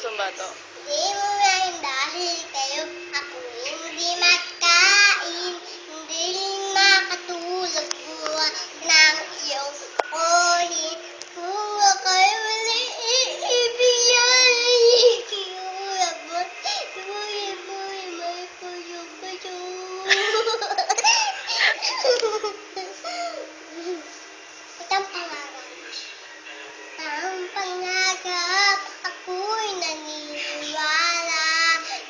sumbato. Hindi mo yan dahil kayo ako hindi makain, hindi rin makatulog buwan ng iyong sukuhin. Kung ako'y mali, iibigay ko. Buhay, may kayo. Itang pangarap. Ang pangarap, ako'y naniniwala.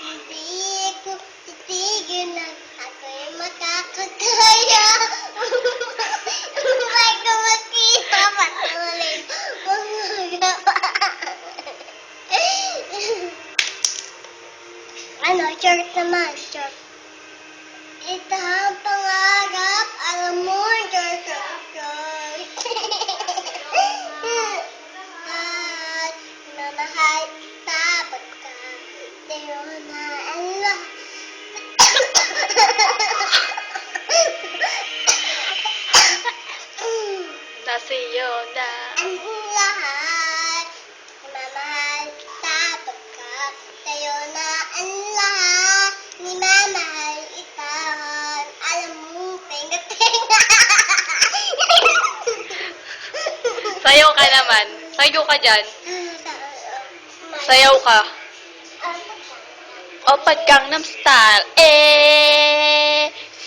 Hindi ko titigil na ako'y makakagaya. May kumatipa patuloy. Ano, short naman, short. Ito ang pangarap, alam mo, short. At mamahal kita pagka tayo na Allah. Nasiyo na. Ang lahat, mamahal kita pagka tayo na ang lahat. Ni mamahal itahan, alam mo, tenga-tenga. Sayaw ka naman. Sayaw ka dyan. Sayaw ka. Opa Gangnam Style.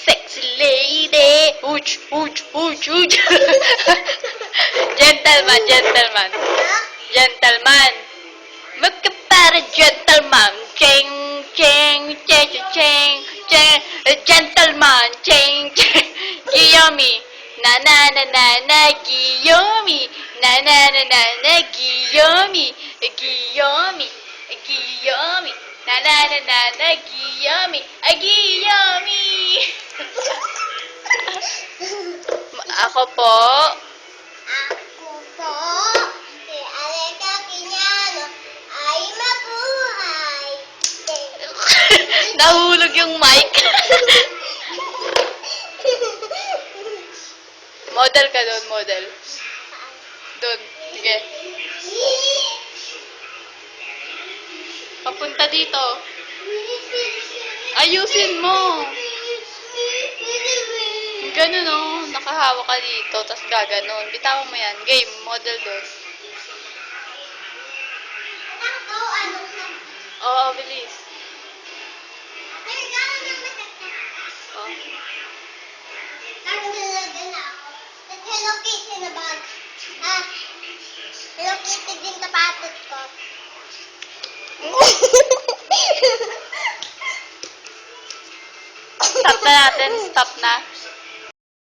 Sexy lady. Uch, uch, uch, uch. Gentleman, gentleman. Gentleman. Magkapara gentleman. Cheng, cheng, cheng, cheng, cheng. Gentleman. Cheng, cheng. Giyomi. Na na na na na Giyomi. Na na na na na Giyomi. Giyomi. Giyomi. Na na na na na Giyomi. Giyomi. Ako po. Ako po, si Alexa Quiniano, ay mabuhay. Nahulog yung mic. Model ka doon, model. Doon. Sige. Papunta dito. Ayusin mo. Ganun o. Nakahawa ka dito, tas gaganon. Bitawan mo yan. Game, model doon. Ako, ano ka? Oo, bilis. Ay, gano'n na masakit. Oh. Nagdalaga na ako. At Hello Kitty na bag. Ah, Hello Kitty din tapatot ko. Stop na natin. Stop na.